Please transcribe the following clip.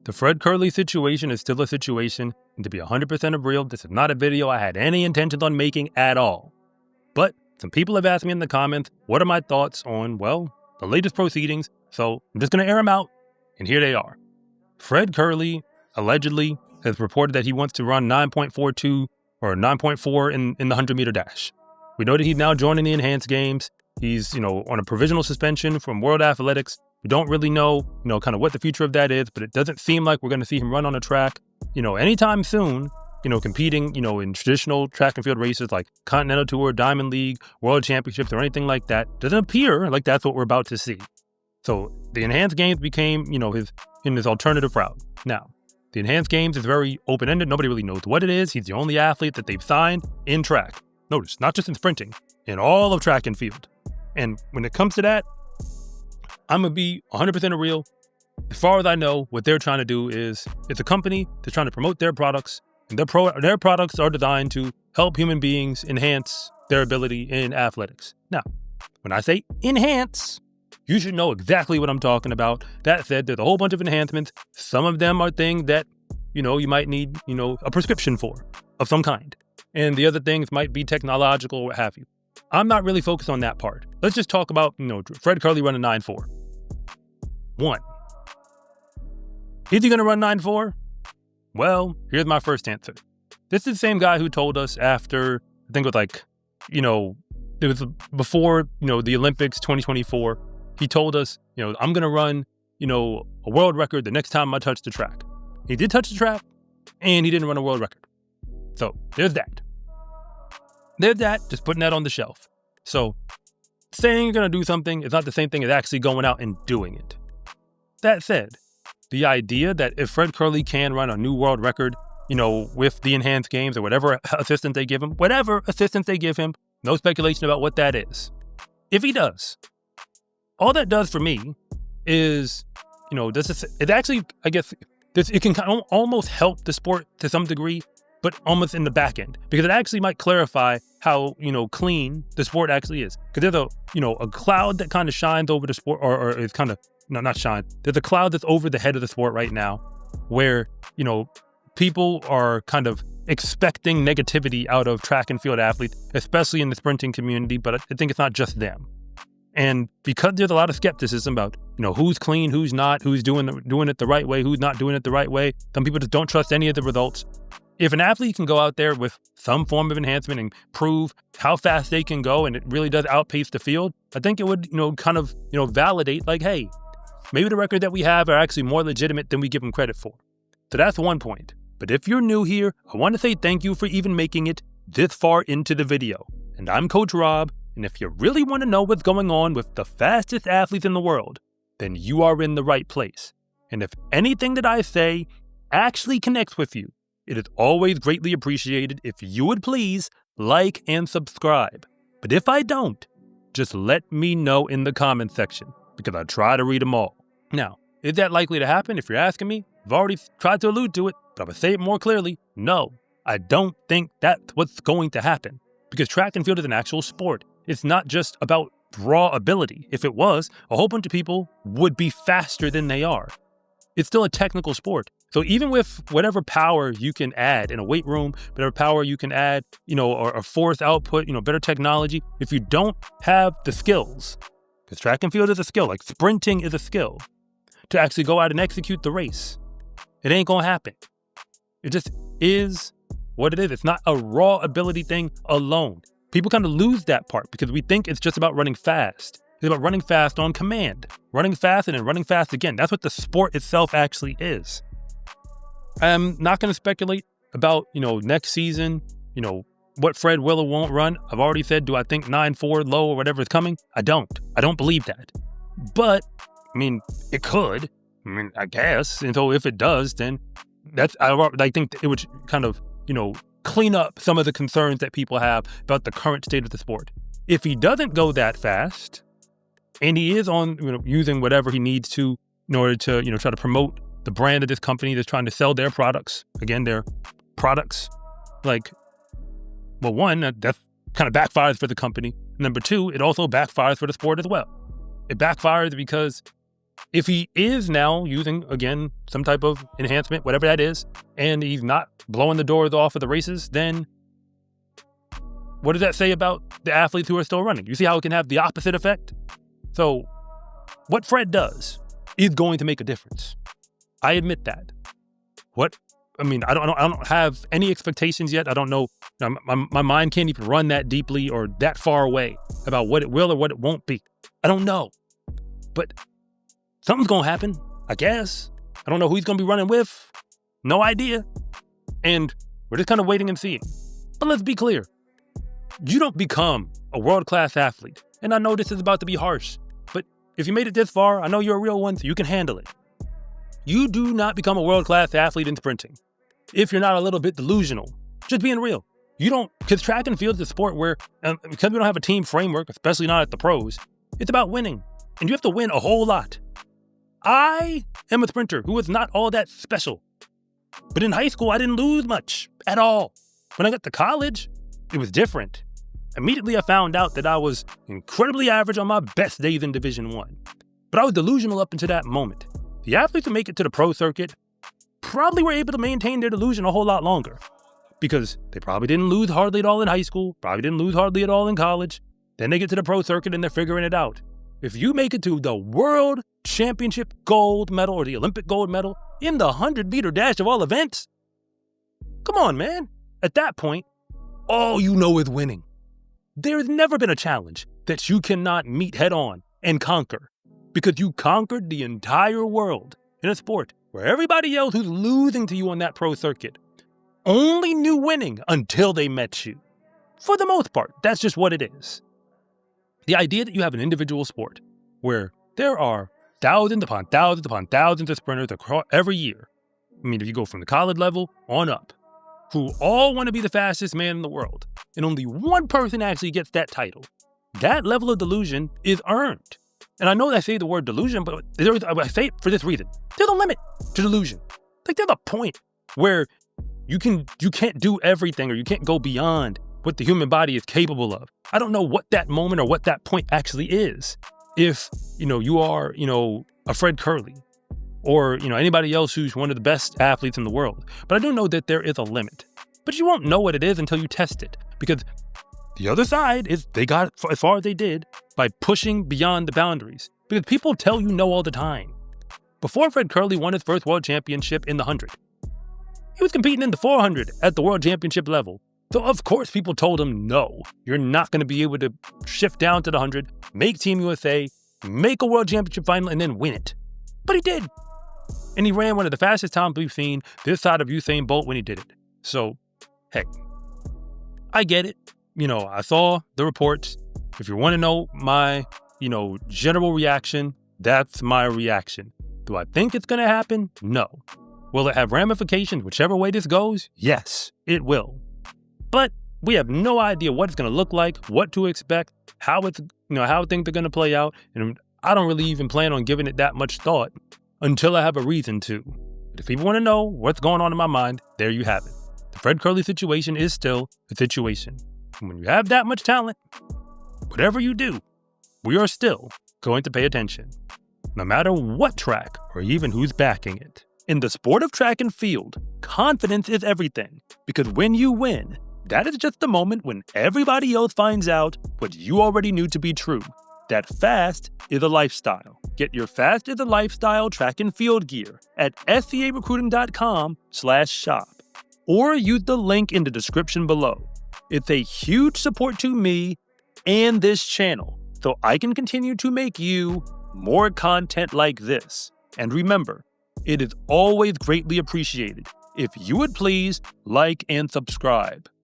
The Fred Kerley situation is still a situation, and to be 100% real, this is not a video I had any intentions on making at all. But some people have asked me in the comments, what are my thoughts on, well, the latest proceedings, so I'm just going to air them out, and here they are. Fred Kerley allegedly has reported that he wants to run 9.42 or 9.4 in the 100-meter dash. We know that he's now joining the enhanced games. He's, on a provisional suspension from World Athletics. We don't really know, kind of what the future of that is, but it doesn't seem like we're going to see him run on a track, anytime soon, competing, in traditional track and field races like Continental Tour, Diamond League, World Championships, or anything like that. Doesn't appear like that's what we're about to see. So the enhanced games became, his alternative route. Now, the enhanced games is very open-ended. Nobody really knows what it is. He's the only athlete that they've signed in track. Notice, not just in sprinting, in all of track and field. And when it comes to that, I'm going to be 100% real. As far as I know, what they're trying to do is, it's a company that's trying to promote their products, and their products are designed to help human beings enhance their ability in athletics. Now, when I say enhance, you should know exactly what I'm talking about. That said, there's a whole bunch of enhancements. Some of them are things that, you might need, a prescription for, of some kind. And the other things might be technological or what have you. I'm not really focused on that part. Let's just talk about, Fred Kerley running 9.4. 1. Is he going to run 9.4? Well, here's my first answer. This is the same guy who told us after, I think it was it was before, the Olympics 2024. He told us, I'm going to run, a world record the next time I touch the track. He did touch the track, and he didn't run a world record. So there's that. Just putting that on the shelf. So saying you're going to do something is not the same thing as actually going out and doing it. That said, the idea that if Fred Kerley can run a new world record, with the enhanced games or whatever assistance they give him, no speculation about what that is. If he does, all that does for me is, it actually, I guess, it can almost help the sport to some degree, but almost in the back end, because it actually might clarify how, clean the sport actually is. Because there's a cloud that kind of shines over the sport, or is kind of, not shine. There's a cloud that's over the head of the sport right now where, people are kind of expecting negativity out of track and field athletes, especially in the sprinting community, but I think it's not just them. And because there's a lot of skepticism about, who's clean, who's not, who's doing it the right way, who's not doing it the right way, some people just don't trust any of the results. If an athlete can go out there with some form of enhancement and prove how fast they can go, and it really does outpace the field, I think it would, validate like, hey, maybe the record that we have are actually more legitimate than we give them credit for. So that's one point. But if you're new here, I want to say thank you for even making it this far into the video. And I'm Coach Rob, and if you really want to know what's going on with the fastest athletes in the world, then you are in the right place. And if anything that I say actually connects with you, it is always greatly appreciated if you would please like and subscribe. But if I don't, just let me know in the comment section, because I try to read them all. Now, is that likely to happen? If you're asking me, I've already tried to allude to it, but I'm going to say it more clearly. No, I don't think that's what's going to happen, because track and field is an actual sport. It's not just about raw ability. If it was, a whole bunch of people would be faster than they are. It's still a technical sport. So even with whatever power you can add in a weight room, whatever power you can add, or force output, better technology, if you don't have the skills, because track and field is a skill, like sprinting is a skill, to actually go out and execute the race, it ain't gonna happen. It just is what it is. It's not a raw ability thing alone. People kind of lose that part because we think it's just about running fast. It's about running fast on command, running fast and then running fast again. That's what the sport itself actually is. I'm not going to speculate about, next season, what Fred will or won't run. I've already said, do I think 9.4 low or whatever is coming? I don't believe that. But, it could. I guess. And so if it does, then I think it would kind of, clean up some of the concerns that people have about the current state of the sport. If he doesn't go that fast, and he is on, using whatever he needs to in order to, try to promote the brand of this company that's trying to sell their products. Again, their products. One, that kind of backfires for the company. Number two, it also backfires for the sport as well. It backfires because If he is now using, again, some type of enhancement, whatever that is, and he's not blowing the doors off of the races, then what does that say about the athletes who are still running? You see how it can have the opposite effect? So what Fred does is going to make a difference. I admit that. I don't have any expectations yet. I don't know. My mind can't even run that deeply or that far away about what it will or what it won't be. I don't know. But something's going to happen, I guess. I don't know who he's going to be running with. No idea. And we're just kind of waiting and seeing. But let's be clear. You don't become a world-class athlete. And I know this is about to be harsh. But if you made it this far, I know you're a real one, so you can handle it. You do not become a world-class athlete in sprinting if you're not a little bit delusional. Just being real. You don't, because track and field is a sport where, because we don't have a team framework, especially not at the pros, it's about winning. And you have to win a whole lot. I am a sprinter who was not all that special. But in high school, I didn't lose much at all. When I got to college, it was different. Immediately, I found out that I was incredibly average on my best days in Division I. But I was delusional up until that moment. The athletes who make it to the pro circuit probably were able to maintain their delusion a whole lot longer because they probably didn't lose hardly at all in high school, probably didn't lose hardly at all in college. Then they get to the pro circuit and they're figuring it out. If you make it to the World Championship gold medal or the Olympic gold medal in the 100-meter dash of all events, come on, man. At that point, all you know is winning. There's never been a challenge that you cannot meet head on and conquer because you conquered the entire world in a sport where everybody else who's losing to you on that pro circuit only knew winning until they met you. For the most part, that's just what it is. The idea that you have an individual sport where there are thousands upon thousands upon thousands of sprinters across every year. I mean, if you go from the college level on up, who all want to be the fastest man in the world, and only one person actually gets that title. That level of delusion is earned. And I know that I say the word delusion, but I say it for this reason. There's a limit to delusion. Like there's a point where you can't do everything or you can't go beyond what the human body is capable of. I don't know what that moment or what that point actually is. If, you are, a Fred Kerley or, anybody else who's one of the best athletes in the world. But I do know that there is a limit. But you won't know what it is until you test it. Because the other side is they got as far as they did by pushing beyond the boundaries. Because people tell you no all the time. Before Fred Kerley won his first world championship in the 100, he was competing in the 400 at the world championship level. So of course people told him, no, you're not going to be able to shift down to the 100, make Team USA, make a world championship final, and then win it. But he did. And he ran one of the fastest times we've seen this side of Usain Bolt when he did it. So, heck, I get it. I saw the reports. If you want to know my, general reaction, that's my reaction. Do I think it's going to happen? No. Will it have ramifications whichever way this goes? Yes, it will. But we have no idea what it's going to look like, what to expect, how things are going to play out. And I don't really even plan on giving it that much thought until I have a reason to. But if people want to know what's going on in my mind, there you have it. The Fred Kerley situation is still a situation. And when you have that much talent, whatever you do, we are still going to pay attention. No matter what track or even who's backing it. In the sport of track and field, confidence is everything. Because when you win, that is just the moment when everybody else finds out what you already knew to be true. That fast is a lifestyle. Get your fast is a lifestyle track and field gear at scarecruiting.com/shop or use the link in the description below. It's a huge support to me and this channel so I can continue to make you more content like this. And remember, it is always greatly appreciated if you would please like and subscribe.